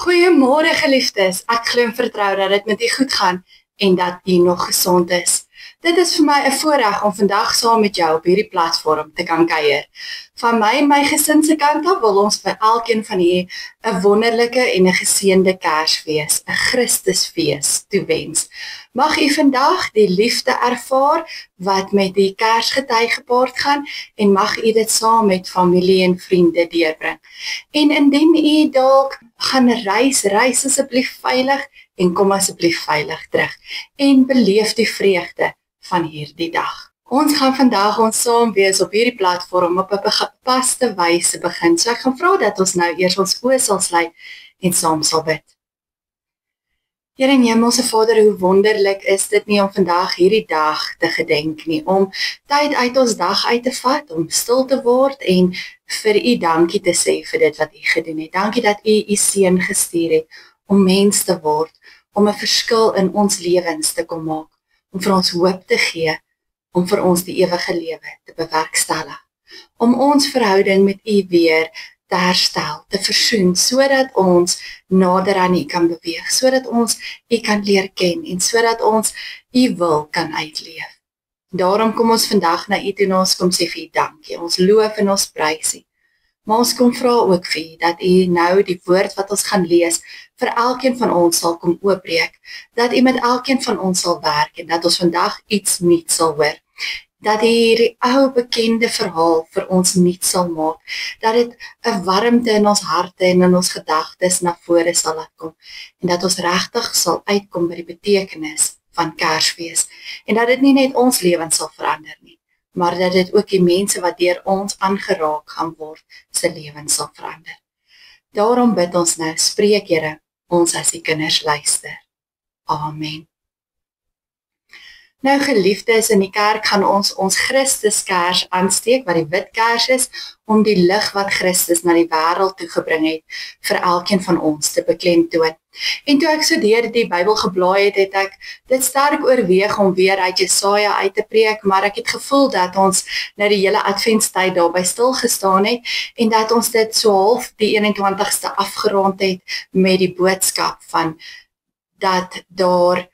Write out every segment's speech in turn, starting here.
Goeiemôre geliefdes, ek glo en vertrou dat dit met u goed gaan en dat u nog gesond is. Dit is vir my 'n voorreg om vandag saam met jou op hierdie platform te kan kuier. Van my en my gesin se kant af wil ons vir elkeen van u 'n wonderlike en 'n geseënde Kersfees, 'n Christusfees toewens. Mag u vandag die liefde ervaar wat met die Kersgety gepaard gaan en mag u dit saam met familie en vriende deurbring. En indien u dalk gaan reis asseblief veilig en kom asseblief veilig terug en beleef die vreugde van hierdie dag. Ons gaan vandag ons saam wees op hierdie platform op 'n gepaste wyse begin. So ek gaan vra dat ons nou eers ons oë sal sluit en saam sal bid. Here en Hemelse Vader, hoe wonderlik is dit nie om vandag hierdie dag te gedenk nie, om tyd uit ons dag uit te vat, om stil te word en vir u dankie te sê vir dit wat u gedoen het. Dankie dat u u seun gestuur het om mens te word, om 'n verskil in ons lewens te kom maak, om vir ons hoop te gee, om vir ons die ewige lewe te bewerkstellig, om ons verhouding met u weer te herstel, te versoen, sodat ons nader aan u kan beweeg, sodat ons u kan leer ken en sodat ons u wil kan uitleef. Daarom kom ons vandag na u toe en ons kom sê vir u dankie, ons loof en ons prys u. Maar ons kom vra ook vir u dat u nou die woord wat ons gaan lees vir elkeen van ons sal kom oopbreek, dat u met elkeen van ons sal werk en dat ons vandag iets nuuts sal hoor. Dat hierdie ou bekende verhaal vir ons nuut sal maak, dat dit 'n warmte in ons harte en in ons gedagtes na vore sal laat kom, en dat ons regtig sal uitkom by die betekenis van Kersfees, en dat dit nie net ons lewens sal verander nie, maar dat dit ook die mense wat deur ons aangeraak gaan word, se lewens sal verander. Daarom bid ons nou, spreek Here, ons as die kinders luister. Amen. Nou geliefdes, in die kerk gaan ons Christuskers aansteek, wat die wit kers is, om die lig wat Christus na die wêreld toe gebring het, vir elkeen van ons te beklemtoon. En toe ek so deur die Bybel geblaai het, het ek dit sterk oorweeg om weer uit Jesaja uit te preek, maar ek het gevoel dat ons nou die hele adventstyd daarby stil gestaan het, en dat ons dit so half die 21ste afgerond het met die boodskap van dat daar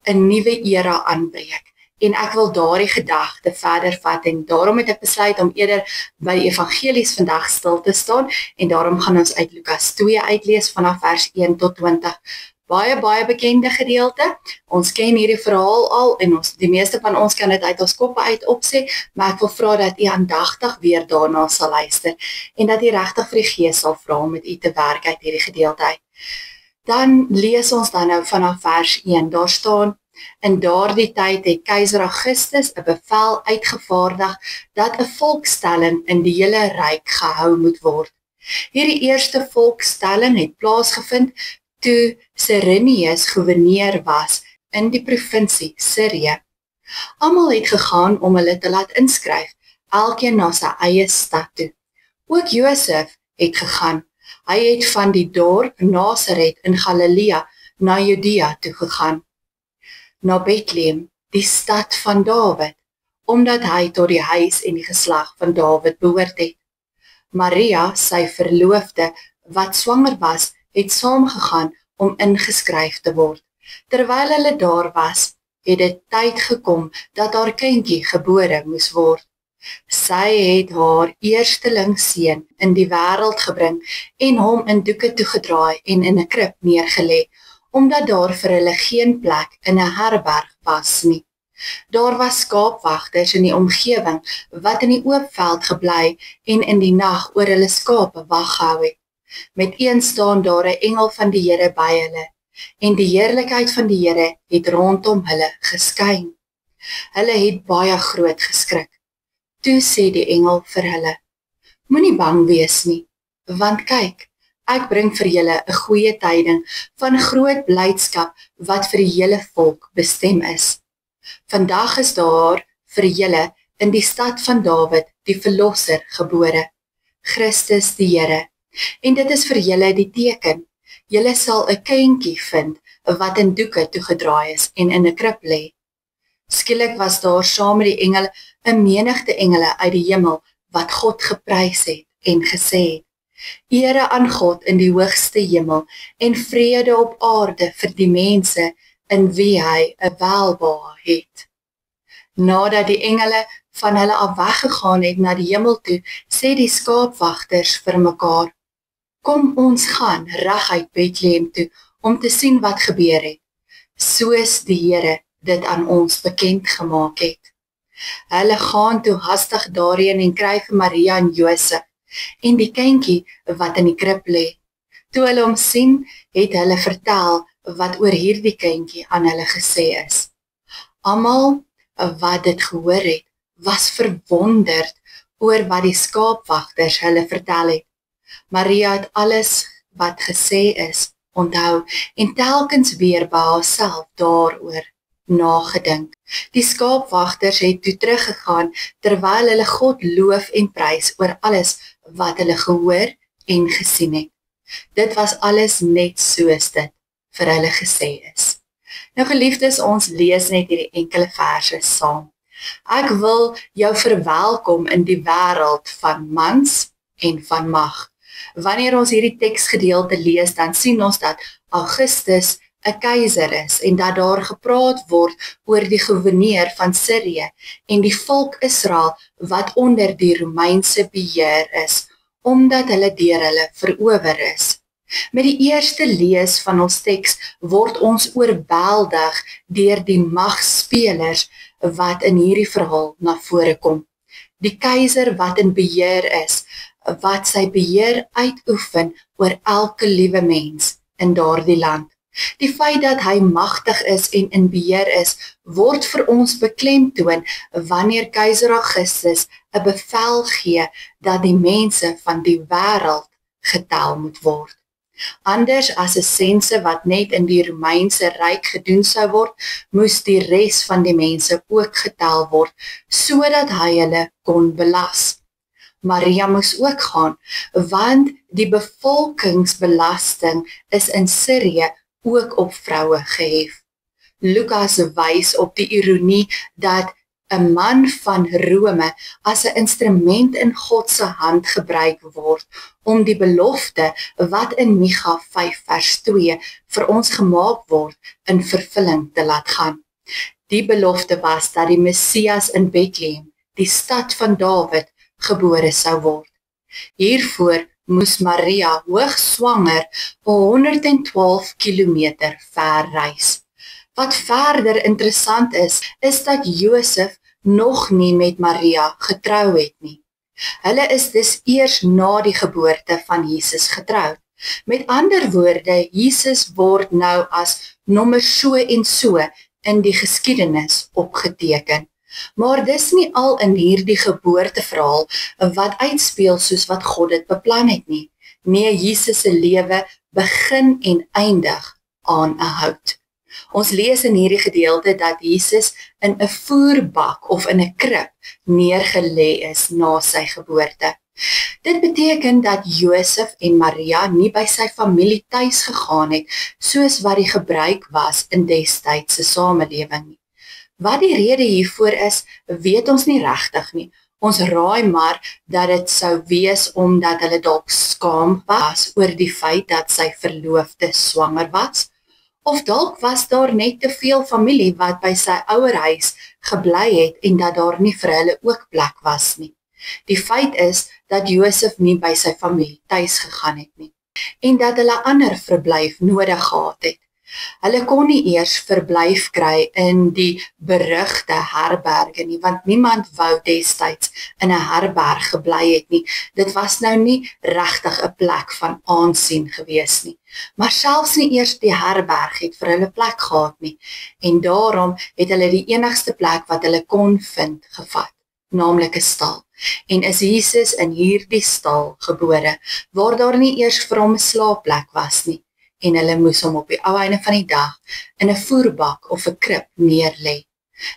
'n nuwe era aanbreek. En ek wil daardie gedagte verder vat en daarom het ek besluit om eerder by die evangelies vandag stil te staan en daarom gaan ons uit Lukas 2 uitlees vanaf vers 1 tot 20. Baie bekende gedeelte. Ons ken hierdie verhaal al en die meeste van ons kan dit uit ons koppe uit opsê, maar ek wil vra dat u aandagtig weer daarna sal luister en dat u regtig vir die Gees sal vra om met u te werk uit hierdie gedeelte uit. Dan lees ons dan nou vanaf vers 1, daar staan, in daardie tyd het keiser Augustus 'n bevel uitgevaardig dat 'n volkstelling in die hele ryk gehou moet word. Hierdie eerste volkstelling het plaasgevind toe Cyrenius goewerneur was in die provinsie Sirië. Almal het gegaan om hulle te laat inskryf, elkeen na sy eie stad toe. Ook Josef het gegaan. Hy het van die dorp Nasaret in Galilea na Judea toe gegaan, na Bethlehem, die stad van Dawid, omdat hy tot die huis en die geslag van Dawid behoort het. Maria, sy verloofde, wat swanger was, het saamgegaan om ingeskryf te word. Terwyl hulle daar was, het dit tyd gekom dat haar kindjie gebore moes word. Sy het haar eersteling seun in die wêreld gebring en hom in doeke toegedraai en in 'n krib neergelê, omdat daar vir hulle geen plek in 'n herberg was nie. Daar was skaapwagters in die omgewing wat in die oop veld gebly en in die nag oor hulle skape wag gehou het. Met een staan daar 'n engel van die Here by hulle, en die heerlikheid van die Here het rondom hulle geskyn. Hulle het baie groot geskrik. Toe sê die engel vir hulle, moenie bang wees nie, want kyk, ek bring vir julle 'n goeie tyding van groot blydskap wat vir die hele volk bestem is. Vandag is daar vir julle in die stad van Dawid die verlosser gebore, Christus die Here. En dit is vir julle die teken. Julle sal 'n kindjie vind wat in doeke toegedraai is en in 'n krib lê. Skielik was daar saam met die engele 'n menigte engele uit die hemel wat God geprys het en gesê het, Ere aan God in die hoogste hemel en vrede op aarde vir die mense in wie hy 'n welbehae het. Nadat die engele van hulle af weggegaan het na die hemel toe, sê die skaapwagters vir mekaar: Kom ons gaan reguit Bethlehem toe om te sien wat gebeur het, soos die Here dit aan ons bekend gemaak het. Hulle gaan toe hastig daarheen en kry vir Maria en Josef en die kindjie wat in die krib lê. Toe hulle hom sien, het hulle vertel wat oor hierdie kindjie aan hulle gesê is. Almal wat dit gehoor het, was verwonderd oor wat die skaapwagters hulle vertel het. Maria het alles wat gesê is onthou en telkens weer by haarself daaroor nagedink. Die skaapwagters het toe teruggegaan terwyl hulle God loof en prys oor alles wat hulle gehoor en gesien het. Dit was alles net soos dit vir hulle gesê is. Nou geliefdes, ons lees net hierdie enkele verse saam. Ek wil jou verwelkom in die wêreld van mans en van mag. Wanneer ons hierdie teksgedeelte lees, dan sien ons dat Augustus 'n keiser is en dat daar gepraat word oor die goewerneur van Sirië en die volk Israel wat onder die Romeinse beheer is, omdat hulle deur hulle verower is. Met die eerste lees van ons teks word ons oorweldig deur die magspelers wat in hierdie verhaal na vore kom. Die keiser wat in beheer is, wat sy beheer uitoefen oor elke liewe mens in daardie land. Die feit dat hy magtig is en in beheer is, word vir ons beklemtoon wanneer keiser Augustus 'n bevel gee dat die mense van die wêreld getel moet word. Anders as 'n sense wat net in die Romeinse ryk gedoen sou word, moes die res van die mense ook getel word, sodat hy hulle kon belas. Maria moes ook gaan, want die bevolkingsbelasting is in Sirië ook op vroue gehef. Lukas wys op die ironie dat 'n man van Rome as 'n instrument in God se hand gebruik word om die belofte wat in Micha 5 vers 2 vir ons gemaak word in vervulling te laat gaan. Die belofte was dat die Messias in Bethlehem, die stad van Dawid, gebore sou word. Hiervoor moes Maria hoogswanger 112 kilometer ver reis. Wat verder interessant is dat Josef nog nie met Maria getrou het nie. Hulle is dus eers na die geboorte van Jesus getroud. Met ander woorde, Jesus word nou as nommer so en so in die geskiedenis opgeteken. Maar dis nie al in hierdie geboorteverhaal wat uitspeel soos wat God dit beplan het nie. Nee, Jesus se lewe begin en eindig aan 'n hout. Ons lees in hierdie gedeelte dat Jesus in 'n voerbak of in 'n krib neergelê is na sy geboorte. Dit beteken dat Josef en Maria nie by sy familie tuis gegaan het, soos wat die gebruik was in destydse samelewing nie. Wat die rede hiervoor is, weet ons nie regtig nie. Ons raai maar dat dit sou wees omdat hulle dalk skaam was oor die feit dat sy verloofde swanger was, of dalk was daar net te veel familie wat by sy ouerhuis gebly het en dat daar nie vir hulle ook plek was nie. Die feit is dat Josef nie by sy familie tuis gegaan het nie en dat hulle ander verblyf nodig gehad het. Hulle kon nie eers verblyf kry in die berugte herberge nie, want niemand wou destyds in 'n herberg gebly het nie. Dit was nou nie regtig 'n plek van aansien gewees nie. Maar selfs nie eers die herberg het vir hulle plek gehad nie. En daarom het hulle die enigste plek wat hulle kon vind gevat, naamlik 'n stal. En is Jesus in hierdie stal gebore, waar daar nie eers vir hom 'n slaapplek was nie. En hulle moes hom op die ou einde van die dag in 'n voerbak of 'n krib neerlê.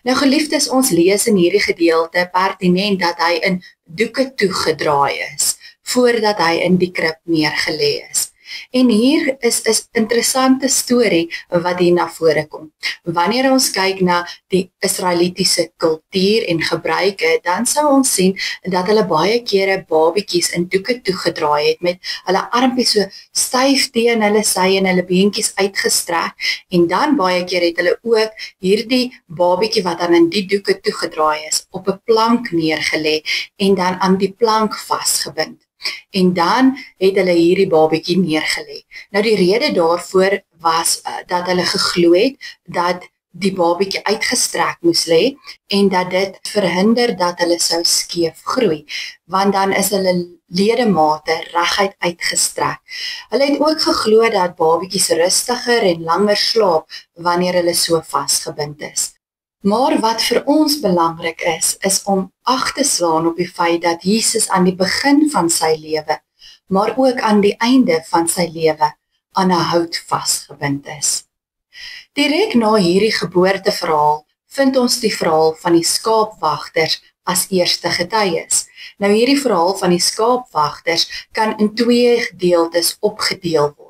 Nou geliefdes, ons lees in hierdie gedeelte pertinent dat hy in doeke toegedraai is, voordat hy in die krib neergelê is. En hier is 'n interessante storie wat hier na vore kom. Wanneer ons kyk na die Israelitiese kultuur en gebruike, dan sou ons sien dat hulle baie kere babietjies in doeke toegedraai het met hulle armpies so styf teen hulle sy en hulle beentjies uitgestrek, en dan baie keer het hulle ook hierdie babietjie wat dan in die doeke toegedraai is, op 'n plank neergelê en dan aan die plank vasgebind. En dan het hulle hierdie babietjie neergelê. Nou die rede daarvoor was dat hulle geglo het dat die babietjie uitgestrek moes lê en dat dit verhinder dat hulle sou skeef groei, want dan is hulle ledemate reguit uitgestrek. Hulle het ook geglo dat babietjies rustiger en langer slaap wanneer hulle so vasgebind is. Maar wat vir ons belangrik is om ag te slaan op die feit dat Jesus aan die begin van sy lewe, maar ook aan die einde van sy lewe, aan 'n hout vasgebind is. Direk na hierdie geboorteverhaal vind ons die verhaal van die skaapwagters as eerste getuies. Nou hierdie verhaal van die skaapwagters kan in 2 gedeeltes opgedeel word.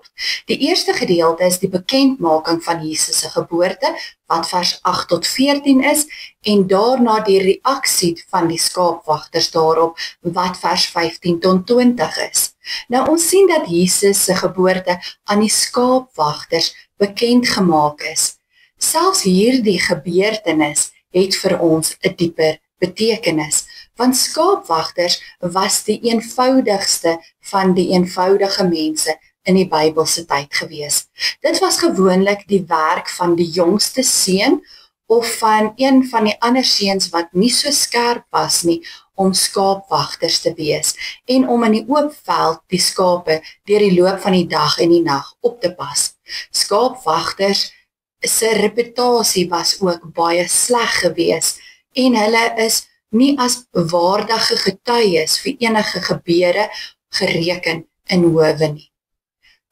Die eerste gedeelte is die bekendmaking van Jesus se geboorte, wat vers 8 tot 14 is, en daarna die reaksie van die skaapwagters daarop, wat vers 15 tot 20 is. Nou ons sien dat Jesus se geboorte aan die skaapwagters bekend gemaak is. Selfs hierdie gebeurtenis het vir ons 'n dieper betekenis, want skaapwagters was die eenvoudigste van die eenvoudige mense in die Bybelse tyd gewees. Dit was gewoonlik die werk van die jongste seun of van een van die ander seuns wat nie so skerp was nie, om skaapwagters te wees en om in die oop veld die skape deur die loop van die dag en die nag op te pas. Skaapwagters se reputasie was ook baie sleg gewees en hulle is nie as waardige getuies vir enige gebeure gereken in howe nie.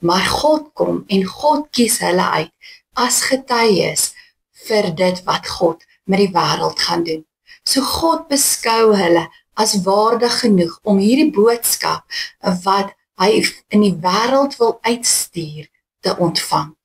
Maar God kom en God kies hulle uit as getuies vir dit wat God met die wêreld gaan doen. So God beskou hulle as waardig genoeg om hierdie boodskap wat hy in die wêreld wil uitstuur te ontvang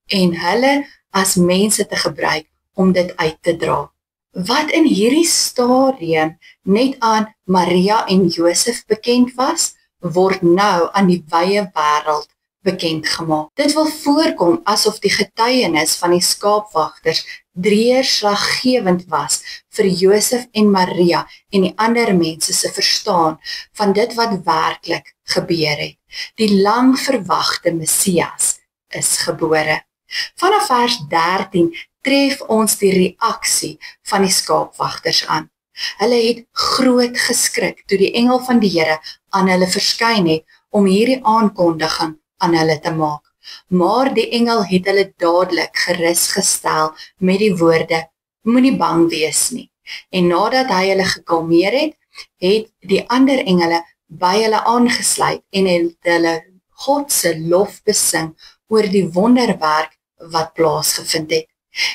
en hulle as mense te gebruik om dit uit te dra. Wat in hierdie stadium net aan Maria en Josef bekend was, word nou aan die wye wêreld bekend gemaak. Dit wil voorkom asof die getuienis van die skaapwagters deurslaggewend was vir Josef en Maria en die ander mense se verstaan van dit wat werklik gebeur het. Die lang verwagte Messias is gebore. Vanaf vers 13 tref ons die reaksie van die skaapwagters aan. Hulle het groot geskrik toe die engel van die Here aan hulle verskyn het om hierdie aankondiging aan hulle te maak. Maar die engel het hulle dadelik gerus gestel met die woorde, moenie bang wees nie. En nadat hy hulle gekalmeer het, het die ander engele by hulle aangesluit en het hulle God se lof besing oor die wonderwerk wat plaasgevind het.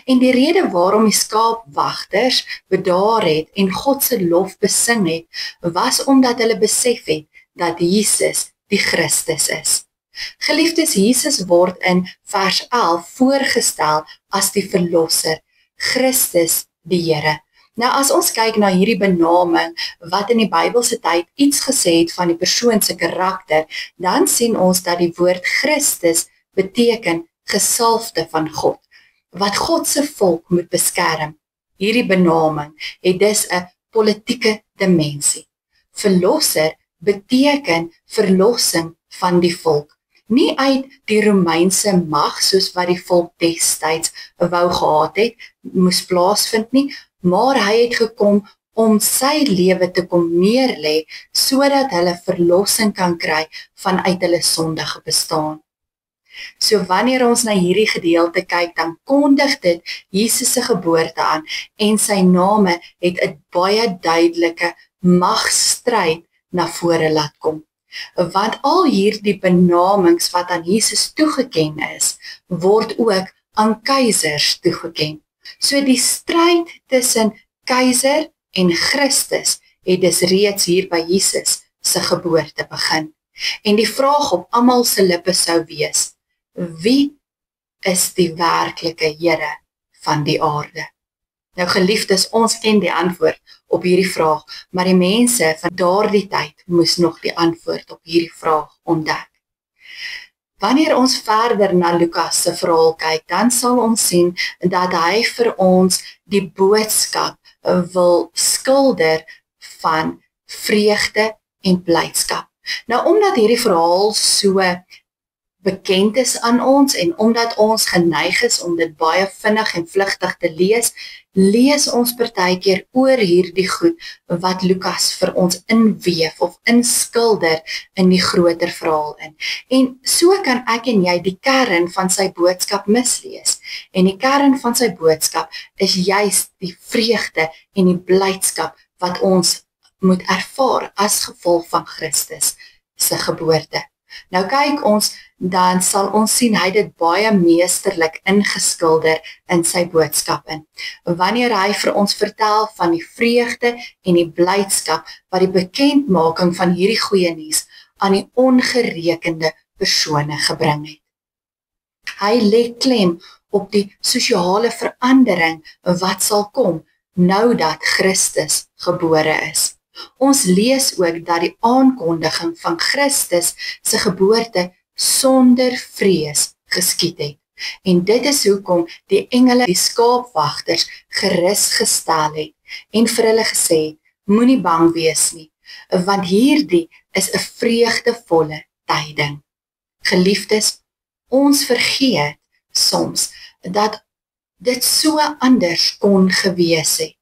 En die rede waarom die skaapwagters bedaar het en God se lof besing het, was omdat hulle besef het dat Jesus die Christus is. Geliefdes, Jesus word in vers 11 voorgestel as die verlosser, Christus die Here. Nou as ons kyk na hierdie benaming wat in die Bybelse tyd iets gesê het van die persoon se karakter, dan sien ons dat die woord Christus beteken gesalfde van God, wat God se volk moet beskerm. Hierdie benaming het dus 'n politieke dimensie. Verlosser beteken verlossing van die volk. Nie uit die Romeinse mag soos wat die volk destyds wou gehad het, moes plaasvind nie, maar hy het gekom om sy lewe te kom neerlê sodat hulle verlossing kan kry vanuit hulle sondige bestaan. So wanneer ons na hierdie gedeelte kyk, dan kondig dit Jesus se geboorte aan en sy name het 'n baie duidelike magstryd na vore laat kom. Want al hierdie benamings wat aan Jesus toegeken is, word ook aan keisers toegeken. So die stryd tussen keiser en Christus het dus reeds hier by Jesus se geboorte begin. En die vraag op almal se lippe sou wees: wie is die werklike Here van die aarde? Nou geliefdes, ons ken die antwoord op hierdie vraag, maar die mense van daardie tyd moes nog die antwoord op hierdie vraag ontdek. Wanneer ons verder na Lukas se verhaal kyk, dan sal ons sien dat hy vir ons die boodskap wil skilder van vreugde en blydskap. Nou, omdat hierdie verhaal so bekend is aan ons en omdat ons geneig is om dit baie vinnig en vlugtig te lees ons partykeer oor hierdie goed wat Lukas vir ons inweef of inskilder in die groter verhaal in. En so kan ek en jy die kern van sy boodskap mislees. En die kern van sy boodskap is juist die vreugde en die blydskap wat ons moet ervaar as gevolg van Christus se geboorte. Nou kyk ons, dan sal ons sien hy dit baie meesterlik ingeskilder in sy boodskap in. Wanneer hy vir ons vertel van die vreugde en die blydskap wat die bekendmaking van hierdie goeie nuus aan die ongerekende persone gebring het. Hy lê klem op die sosiale verandering wat sal kom nou dat Christus gebore is. Ons lees ook dat die aankondiging van Christus se geboorte sonder vrees geskied het. En dit is hoekom die engele die skaapwagters gerus gestel het en vir hulle gesê het, moenie bang wees nie, want hierdie is 'n vreugdevolle tyding. Geliefdes, ons vergeet soms dat dit so anders kon gewees het.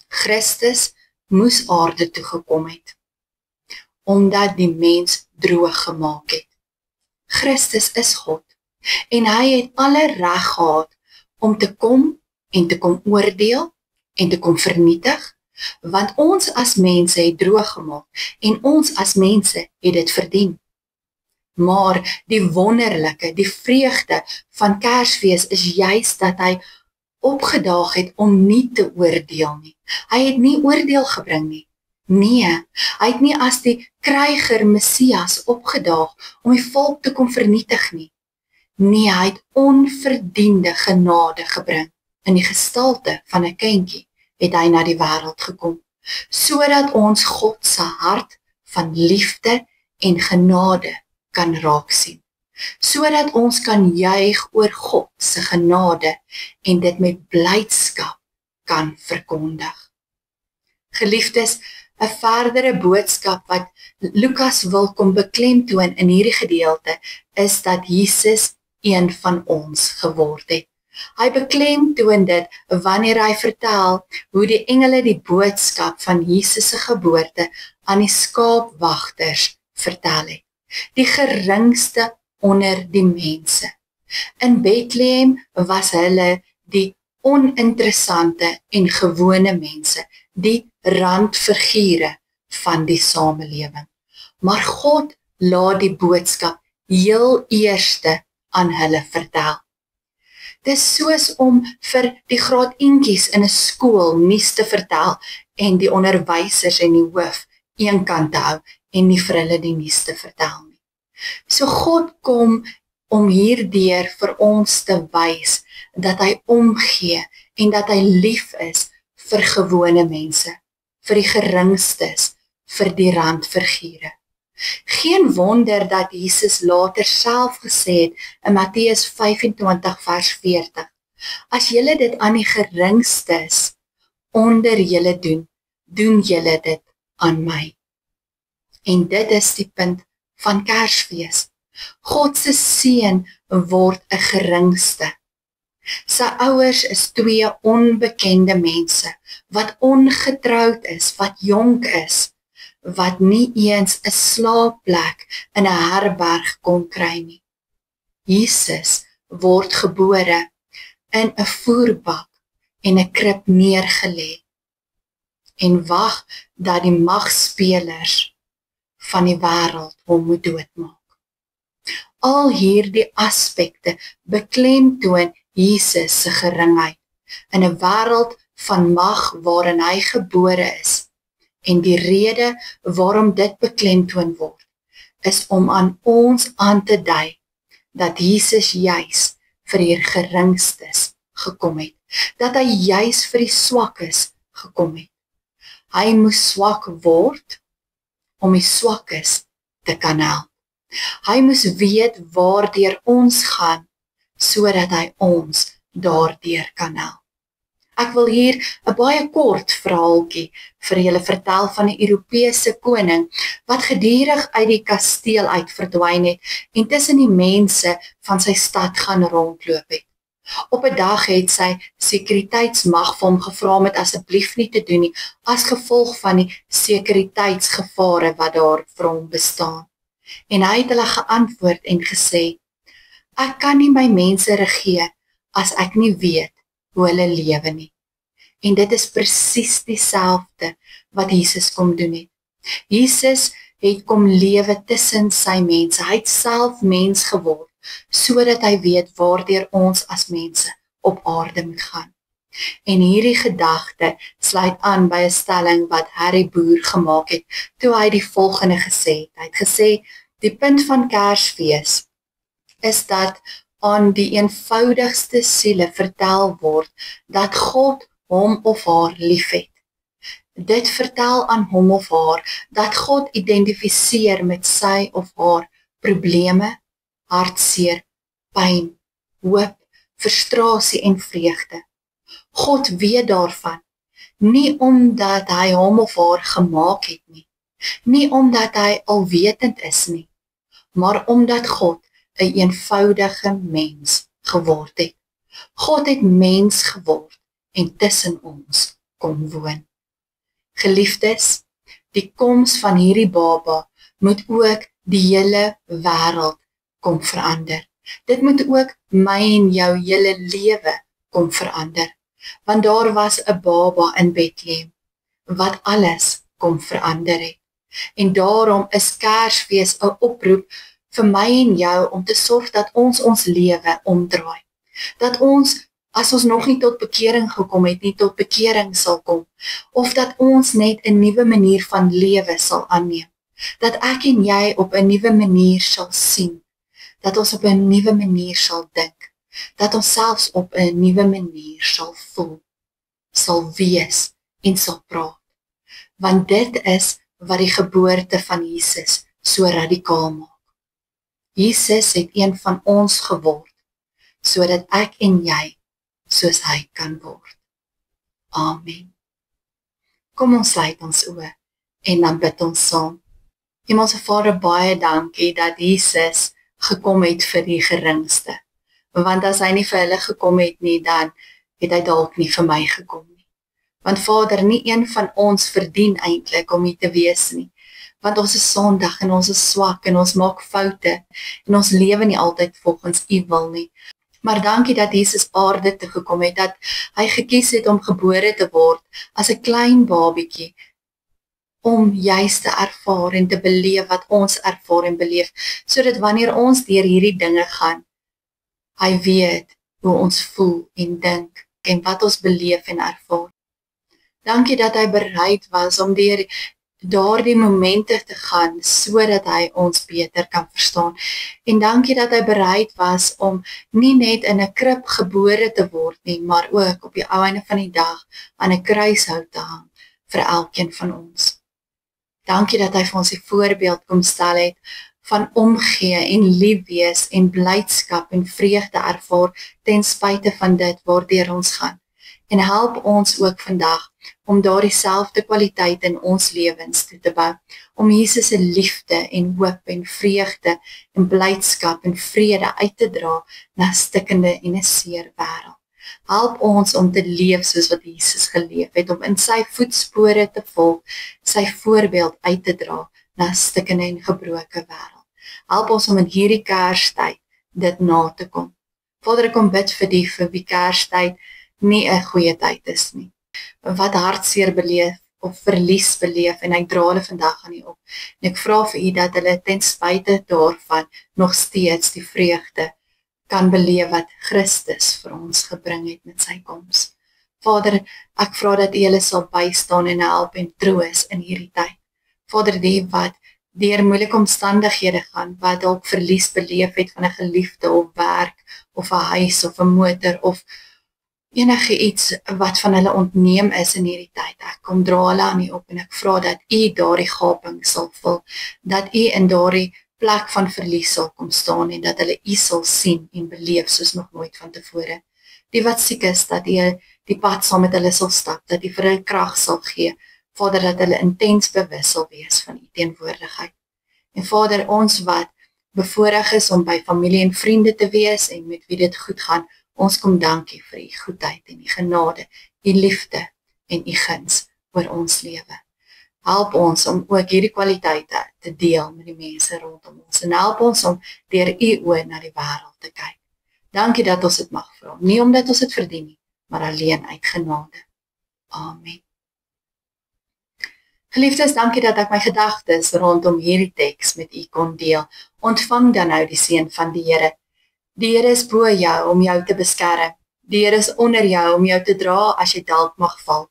Christus moes aarde toe gekom het, omdat die mens droog gemaak het. Christus is God, en hy het alle reg gehad om te kom en te kom oordeel en te kom vernietig, want ons as mense het droog gemaak en ons as mense het dit verdien. Maar die wonderlike, die vreugde van Kersfees is juist dat hy opgedaag het om nie te oordeel nie. Hy het nie oordeel gebring nie. Nee, hy het nie as die kryger Messias opgedaag om die volk te kom vernietig nie. Nee, hy het onverdiende genade gebring. In die gestalte van 'n kindjie het hy na die wêreld gekom, sodat ons God se hart van liefde en genade kan raak sien. Sodat ons kan juig oor God se genade en dit met blydskap kan verkondig. Geliefdes, 'n verdere boodskap wat Lukas wil kom beklemtoon in hierdie gedeelte is dat Jesus een van ons geword het. Hy beklemtoon dit wanneer hy vertel hoe die engele die boodskap van Jesus se geboorte aan die skaapwagters vertel het. Die geringste onder die mense. In Bethlehem was hulle die oninteressante en gewone mense, die randfigure van die samelewing. Maar God laat die boodskap heel eerste aan hulle vertel. Dis soos om vir die graad eentjies in 'n skool nuus te vertel en die onderwysers en die hoof eenkant te hou en nie vir hulle die nuus te vertel nie. So God kom om hierdeur vir ons te wys dat hy omgee en dat hy lief is vir gewone mense, vir die geringstes, vir die randfigure. Geen wonder dat Jesus later self gesê het in Matteus 25 vers 40, as julle dit aan die geringstes onder julle doen, doen julle dit aan my. En dit is die punt van Kersfees. God se seun word 'n geringste. Sy ouers is 2 onbekende mense, wat ongetroud is, wat jonk is, wat nie eens 'n slaapplek in 'n herberg kon kry nie. Jesus word gebore in 'n voerbak en 'n krib neergelê en wag dat die magspelers van die wêreld hom moet doodmaak. Al hierdie aspekte beklemtoon Jesus se geringheid in 'n wêreld van mag waarin hy gebore is. En die rede waarom dit beklemtoon word, is om aan ons aan te dui dat Jesus juis vir die geringstes gekom het. Dat hy juis vir die swakkes gekom het. Hy moes swak word om die swakkes te kan help. Hy moes weet waardeur ons gaan, sodat hy ons daardeur kan help. Ek wil hier 'n baie kort verhaaltjie vir julle vertel van 'n Europese koning wat gedurig uit die kasteel uit verdwyn het en tussen die mense van sy stad gaan rondloop het. Op 'n dag het sy sekuriteitsmag vir hom gevra om dit asseblief nie te doen nie, as gevolg van die sekuriteitsgevare wat daar vir hom bestaan. En hy het hulle geantwoord en gesê, ek kan nie my mense regeer as ek nie weet hoe hulle lewe nie. En dit is presies dieselfde wat Jesus kom doen het. Jesus het kom lewe tussen sy mense. Hy het self mens geword, sodat hy weet waardeur ons as mense op aarde moet gaan. En hierdie gedagte sluit aan by 'n stelling wat Harry Boer gemaak het, toe hy die volgende gesê het. Hy het gesê, die punt van Kersfees is dat aan die eenvoudigste siele vertel word dat God hom of haar liefhet. Dit vertel aan hom of haar dat God identifiseer met sy of haar probleme, hartseer, pyn, hoop, frustrasie en vreugde. God weet daarvan, nie omdat hy hom of haar gemaak het nie, nie omdat hy alwetend is nie, maar omdat God 'n eenvoudige mens geword het. God het mens geword en tussen ons kom woon. Geliefdes, die koms van hierdie baba moet ook die hele wêreld kom verander. Dit moet ook my en jou hele lewe kom verander. Want daar was 'n baba in Bethlehem wat alles kom verander het. En daarom is Kersfees 'n oproep vir my en jou om te sorg dat ons lewe omdraai. Dat ons, as ons nog nie tot bekering gekom het, nie tot bekering sal kom. Of dat ons net 'n nuwe manier van lewe sal aanneem. Dat ek en jy op 'n nuwe manier sal sien. Dat ons op 'n nuwe manier sal dink. Dat ons selfs op 'n nuwe manier sal voel, sal wees en sal praat. Want dit is wat die geboorte van Jesus so radikaal maak. Jesus het een van ons geword, sodat ek en jy soos hy kan word. Amen. Kom ons sluit ons oë en dan bid ons saam. Hemelse Vader, baie dankie dat Jesus gekom het vir die geringste. Want as hy nie vir hulle gekom het nie, dan het hy dalk nie vir my gekom nie. Want Vader, nie een van ons verdien eintlik om hier te wees nie. Want ons is sondig en ons is swak en ons maak foute en ons lewe nie altyd volgens u wil nie. Maar dankie dat Jesus aarde toe gekom het, dat hy gekies het om gebore te word as 'n klein babietjie, om juist te ervaar en te beleef wat ons ervaar en beleef, sodat wanneer ons deur hierdie dinge gaan, hy weet hoe ons voel en dink en wat ons beleef en ervaar. Dankie dat hy bereid was om deur daardie momente te gaan, sodat hy ons beter kan verstaan. En dankie dat hy bereid was om nie net in 'n krib gebore te word nie, maar ook op die einde van die dag aan 'n kruishout te hang vir elkeen van ons. Dankie dat hy vir ons die voorbeeld kom stel het van omgee en lief wees en blydskap en vreugde ervaar ten spyte van dit waardeur ons gaan. En help ons ook vandag om daardie selfde kwaliteit in ons lewens toe te bou, om Jesus se liefde en hoop en vreugde en blydskap en vrede uit te dra na 'n stikkende en 'n seer wêreld. Help ons om te leef soos wat Jesus geleef het, om in sy voetspore te volg, sy voorbeeld uit te dra na 'n stikkende en gebroke wêreld. Help ons om in hierdie Kerstyd dit na te kom. Vader, ek kom bid vir die vir wie Kerstyd nie 'n goeie tyd is nie. Wat hartseer beleef of verlies beleef en hy dra hulle vandag aan u op. En ek vra vir u dat hulle ten spyte daarvan nog steeds die vreugde kan beleef wat Christus vir ons gebring het met sy koms. Vader, ek vra dat u hulle sal bystaan en help en troos in hierdie tyd. Vader, die wat deur moeilike omstandighede gaan, wat dalk verlies beleef het van 'n geliefde of werk, of 'n huis, of 'n motor, of enige iets wat van hulle ontneem is in hierdie tyd. Ek kom dra hulle aan U op en ek vra dat U daardie gaping sal vul, dat U in daardie plek van verlies sal kom staan en dat hulle U sal sien en beleef soos nog nooit van tevore. Die wat siek is, dat U die pad saam met hulle sal stap, dat U vir hulle krag sal gee, Vader, dat hulle intens bewus sal wees van U teenwoordigheid. En Vader, ons wat bevoorreg is om by familie en vriende te wees en met wie dit goed gaan, ons kom dankie vir U goedheid en U genade, U liefde en U guns oor ons lewe. Help ons om ook hierdie kwaliteite te deel met die mense rondom ons en help ons om deur U oë na die wêreld te kyk. Dankie dat ons dit mag vra, nie omdat ons dit verdien nie, maar alleen uit genade. Amen. Geliefdes, dankie dat ek my gedagtes rondom hierdie teks met U kon deel. Ontvang dan nou die seën van die Here. Die Here is bo jou om jou te beskerm. Die Here is onder jou om jou te dra as jy dalk mag val.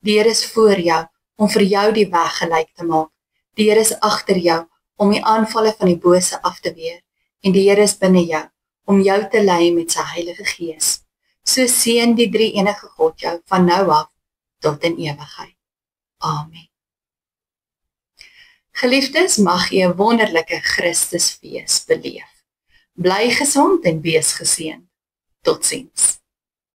Die Here is voor jou om vir jou die weg gelyk te maak. Die Here is agter jou om die aanvalle van die bose af te weer. En die Here is binne jou om jou te lei met sy Heilige Gees. So seën die drie-enige God jou van nou af tot in ewigheid. Amen. Geliefdes, mag jy 'n wonderlike Christusfees beleef. Bly gesond en wees geseënd. Totsiens.